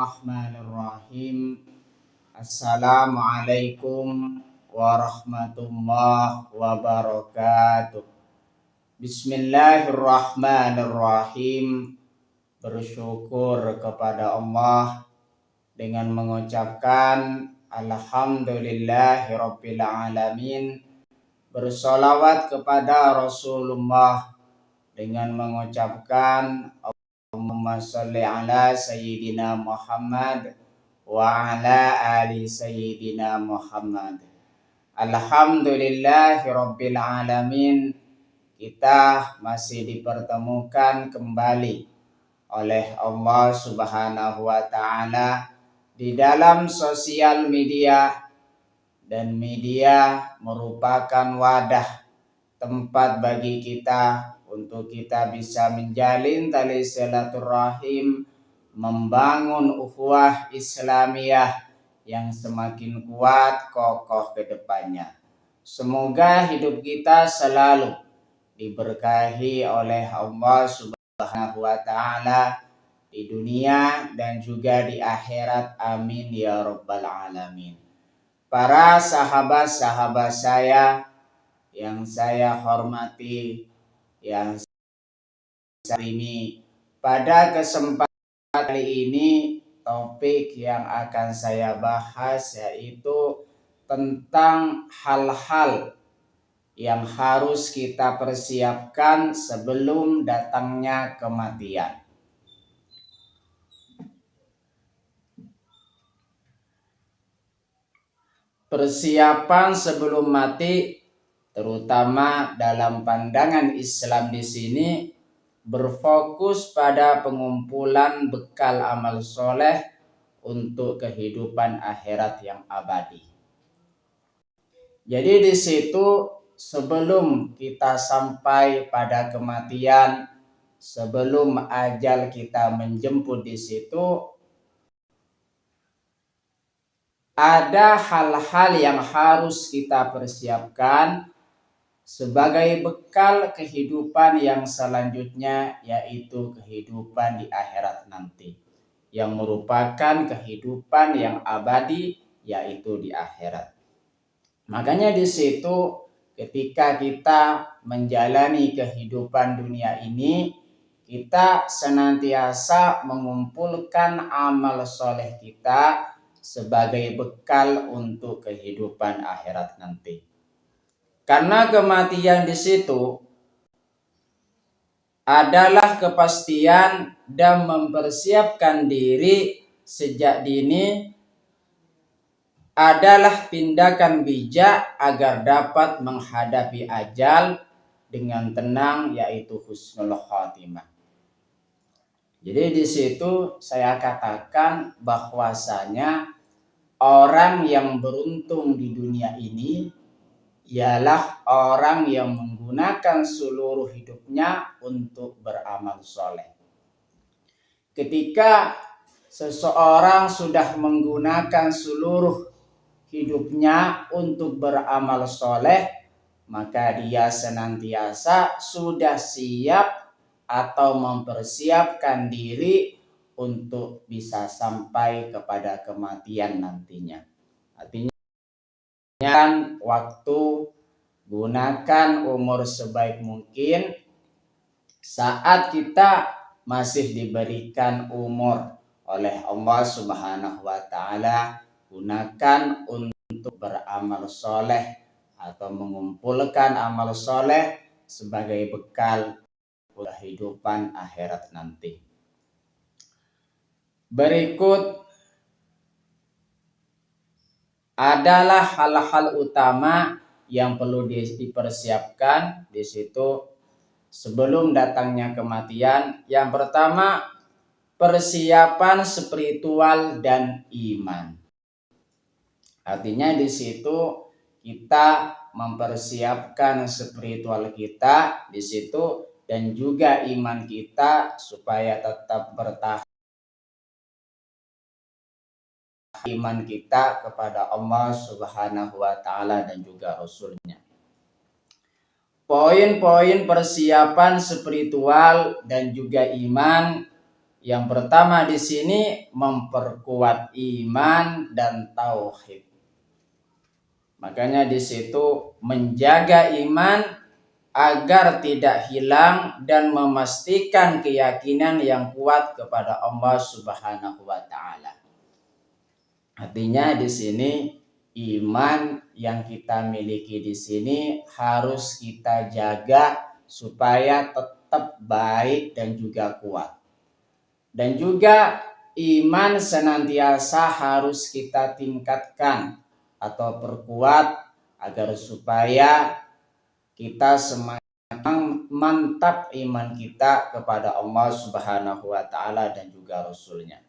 Bismillahirrahmanirrahim. Assalamualaikum warahmatullahi wabarakatuh. Bismillahirrahmanirrahim. Bersyukur kepada Allah dengan mengucapkan Alhamdulillahirabbil alamin. Bersolawat kepada Rasulullah dengan mengucapkan Allahumma sholli ala sayyidina Muhammad wa ala ali sayyidina Muhammad. Alhamdulillahirabbil alamin. Kita masih dipertemukan kembali oleh Allah Subhanahu wa taala di dalam sosial media, dan media merupakan wadah tempat bagi kita untuk kita bisa menjalin tali silaturahim, membangun ukhuwah Islamiyah yang semakin kuat kokoh ke depannya. Semoga hidup kita selalu diberkahi oleh Allah Subhanahu wa taala di dunia dan juga di akhirat. Amin ya rabbal alamin. Para sahabat-sahabat saya yang saya hormati, yang ini pada kesempatan kali ini topik yang akan saya bahas yaitu tentang hal-hal yang harus kita persiapkan sebelum datangnya kematian. Persiapan sebelum mati, terutama dalam pandangan Islam di sini, berfokus pada pengumpulan bekal amal soleh untuk kehidupan akhirat yang abadi. Jadi di situ sebelum kita sampai pada kematian, sebelum ajal kita menjemput di situ, ada hal-hal yang harus kita persiapkan sebagai bekal kehidupan yang selanjutnya, yaitu kehidupan di akhirat nanti, yang merupakan kehidupan yang abadi, yaitu di akhirat. Makanya di situ ketika kita menjalani kehidupan dunia ini, kita senantiasa mengumpulkan amal soleh kita sebagai bekal untuk kehidupan akhirat nanti. Karena kematian di situ adalah kepastian, dan mempersiapkan diri sejak dini adalah tindakan bijak agar dapat menghadapi ajal dengan tenang, yaitu husnul khatimah. Jadi di situ saya katakan bahwasanya orang yang beruntung di dunia ini ialah orang yang menggunakan seluruh hidupnya untuk beramal soleh. Ketika seseorang sudah menggunakan seluruh hidupnya untuk beramal soleh, maka dia senantiasa sudah siap atau mempersiapkan diri untuk bisa sampai kepada kematian nantinya. Artinya waktu, gunakan umur sebaik mungkin. Saat kita masih diberikan umur oleh Allah Subhanahu wa taala, gunakan untuk beramal soleh atau mengumpulkan amal soleh sebagai bekal kehidupan akhirat nanti. Berikut adalah hal-hal utama yang perlu dipersiapkan di situ sebelum datangnya kematian. Yang pertama, persiapan spiritual dan iman. Artinya di situ kita mempersiapkan spiritual kita di situ dan juga iman kita supaya tetap bertahan, iman kita kepada Allah Subhanahu wa taala dan juga Rasulnya. Poin-poin persiapan spiritual dan juga iman Yang pertama di sini memperkuat iman dan tauhid. Makanya di situ menjaga iman agar tidak hilang dan memastikan keyakinan yang kuat kepada Allah Subhanahu wa taala. Artinya di sini iman yang kita miliki di sini harus kita jaga supaya tetap baik dan juga kuat. Dan juga iman senantiasa harus kita tingkatkan atau perkuat agar supaya kita semakin mantap iman kita kepada Allah Subhanahu wa taala dan juga Rasulnya.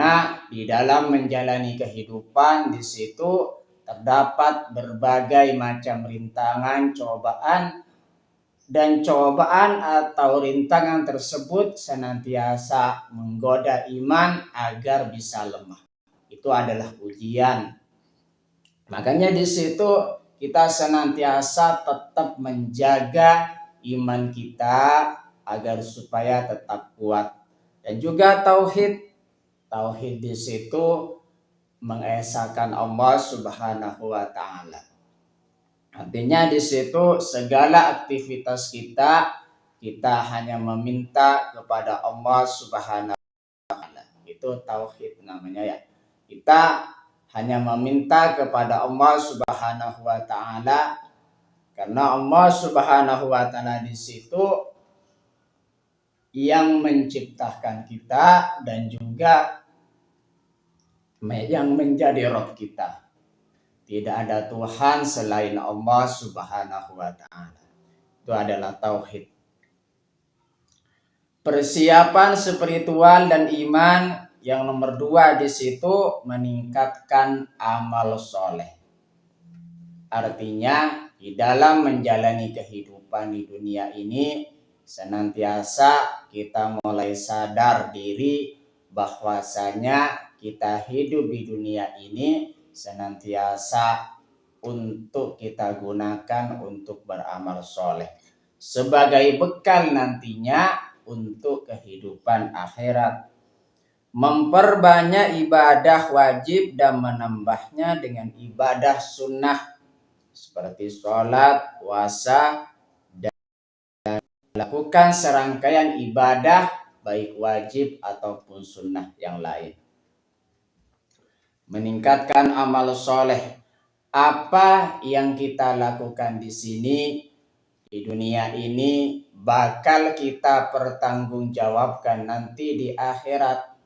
Nah, di dalam menjalani kehidupan di situ terdapat berbagai macam rintangan, cobaan, dan cobaan atau rintangan tersebut senantiasa menggoda iman agar bisa lemah. Itu adalah ujian. Makanya di situ kita senantiasa tetap menjaga iman kita agar supaya tetap kuat. Dan juga tauhid. Tauhid di situ mengesahkan Allah Subhanahu wa taala. Artinya di situ segala aktivitas kita hanya meminta kepada Allah Subhanahu wa taala. Itu tauhid namanya ya. Kita hanya meminta kepada Allah Subhanahu wa taala karena Allah Subhanahu wa taala di situ yang menciptakan kita dan juga yang menjadi Rabb kita. Tidak ada Tuhan selain Allah Subhanahu wa taala. Itu adalah tauhid. Persiapan spiritual dan iman yang nomor 2 di situ meningkatkan amal soleh. Artinya di dalam menjalani kehidupan di dunia ini senantiasa kita mulai sadar diri bahwasanya kita hidup di dunia ini senantiasa untuk kita gunakan untuk beramal soleh sebagai bekal nantinya untuk kehidupan akhirat. Memperbanyak ibadah wajib dan menambahnya dengan ibadah sunnah seperti sholat, puasa, dan lakukan serangkaian ibadah baik wajib ataupun sunnah yang lain. Meningkatkan amal soleh. Apa yang kita lakukan di sini di dunia ini bakal kita pertanggungjawabkan nanti di akhirat.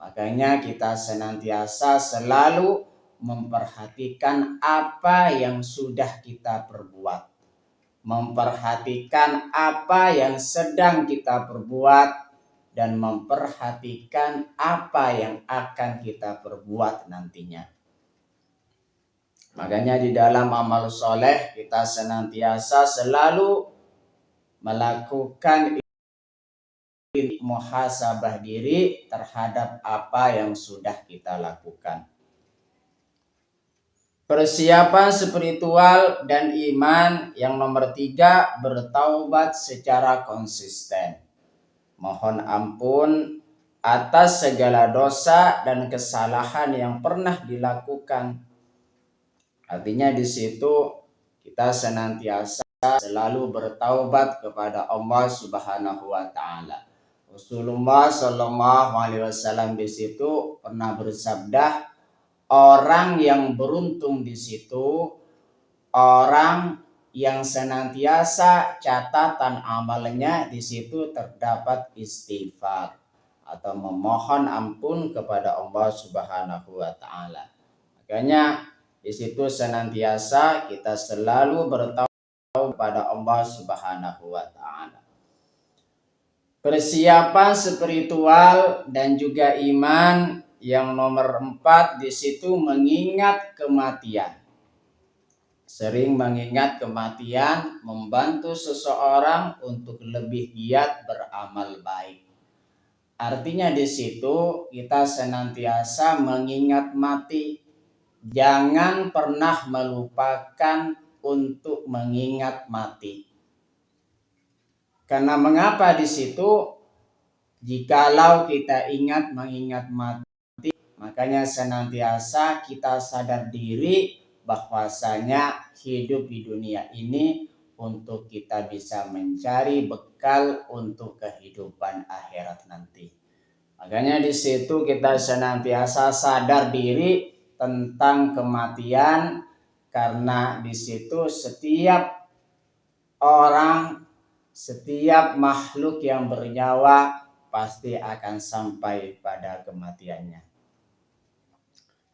Makanya kita senantiasa selalu memperhatikan apa yang sudah kita perbuat. Memperhatikan apa yang sedang kita perbuat dan memperhatikan apa yang akan kita perbuat nantinya. Makanya di dalam amal soleh kita senantiasa selalu melakukan muhasabah diri terhadap apa yang sudah kita lakukan. Persiapan spiritual dan iman yang nomor 3 bertaubat secara konsisten. Mohon ampun atas segala dosa dan kesalahan yang pernah dilakukan. Artinya di situ kita senantiasa selalu bertaubat kepada Allah Subhanahu wa taala. Rasulullah Shallallahu alaihi wasallam di situ pernah bersabda, orang yang beruntung di situ orang yang senantiasa catatan amalnya di situ terdapat istighfar atau memohon ampun kepada Allah Subhanahu wa taala. Makanya di situ senantiasa kita selalu bertaubat kepada Allah Subhanahu wa taala. Persiapan spiritual dan juga iman yang nomor 4 di situ mengingat kematian. Sering mengingat kematian membantu seseorang untuk lebih giat beramal baik. Artinya di situ kita senantiasa mengingat mati. Jangan pernah melupakan untuk mengingat mati. Karena mengapa di situ? Jikalau kita mengingat mati, makanya senantiasa kita sadar diri bahwasanya hidup di dunia ini untuk kita bisa mencari bekal untuk kehidupan akhirat nanti. Makanya di situ kita senantiasa sadar diri tentang kematian, karena di situ setiap orang, setiap makhluk yang bernyawa pasti akan sampai pada kematiannya.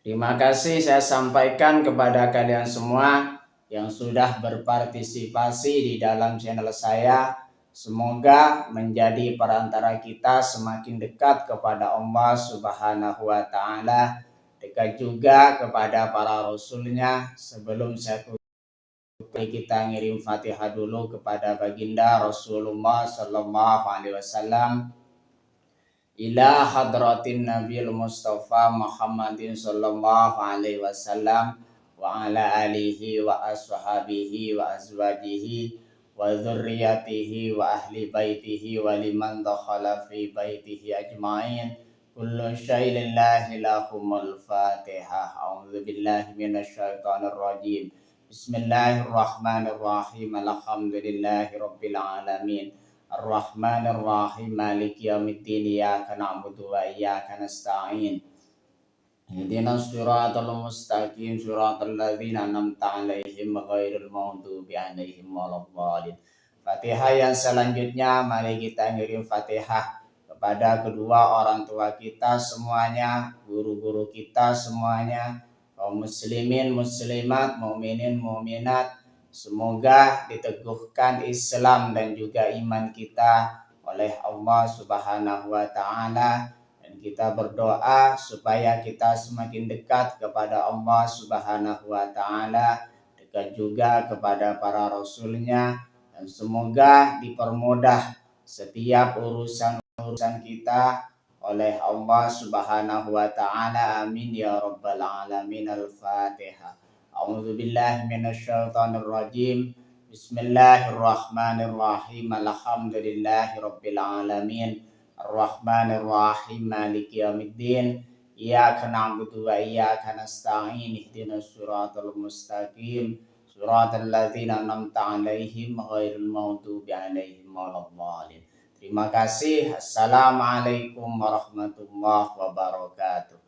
Terima kasih saya sampaikan kepada kalian semua yang sudah berpartisipasi di dalam channel saya. Semoga menjadi perantara kita semakin dekat kepada Allah Subhanahu wa Ta'ala, dekat juga kepada para rasulnya. Sebelum saya tutup, kita ngirim Fatihah dulu kepada baginda Rasulullah Sallallahu Alaihi Wasallam. Ila hadratin Nabil Mustafa Muhammadin sallallahu alaihi wasallam wa ala alihi wa ashabihi wa azwajihi wa dzurriyyatihi wa ahli baitihi wa liman dakhala fi baitihi ajmain. Kullu syai'in lillahi lahumul Fatihah. A'udzu billahi minasyaitonir rajim. Bismillahirrahmanirrahim. Alhamdulillahi rabbil alamin. Ar-Rahmanir Rahim Maliki Yaumiddin Iyyaka na'budu wa iyyaka nasta'in. Ihdinas siratal mustaqim siratal ladzina an'amta 'alaihim ghairil maghdubi 'alaihim waladdallin. Fatihah yang selanjutnya mari kita ngirim Fatihah kepada kedua orang tua kita semuanya, guru-guru kita semuanya, kaum muslimin muslimat, mukminin mukminat. Semoga diteguhkan Islam dan juga iman kita oleh Allah Subhanahu wa Ta'ala, dan kita berdoa supaya kita semakin dekat kepada Allah Subhanahu wa Ta'ala, dekat juga kepada para rasulnya, dan semoga dipermudah setiap urusan kita oleh Allah Subhanahu wa Ta'ala. Amin ya rabbal alamin. Al-Fatihah. A'udzu billahi minasyaitonir rajim. Bismillahirrahmanirrahim. Alhamdulillahi rabbil alamin. Ar-Rahmanir Rahim. Maliki yaumiddin. Iyyaka na'budu wa iyyaka nasta'in. Ihdinas siratal mustaqim. Siratal ladzina an'amta 'alaihim ghairil maghdubi 'alaihim waladdallin. Terima kasih. Assalamualaikum warahmatullahi wabarakatuh.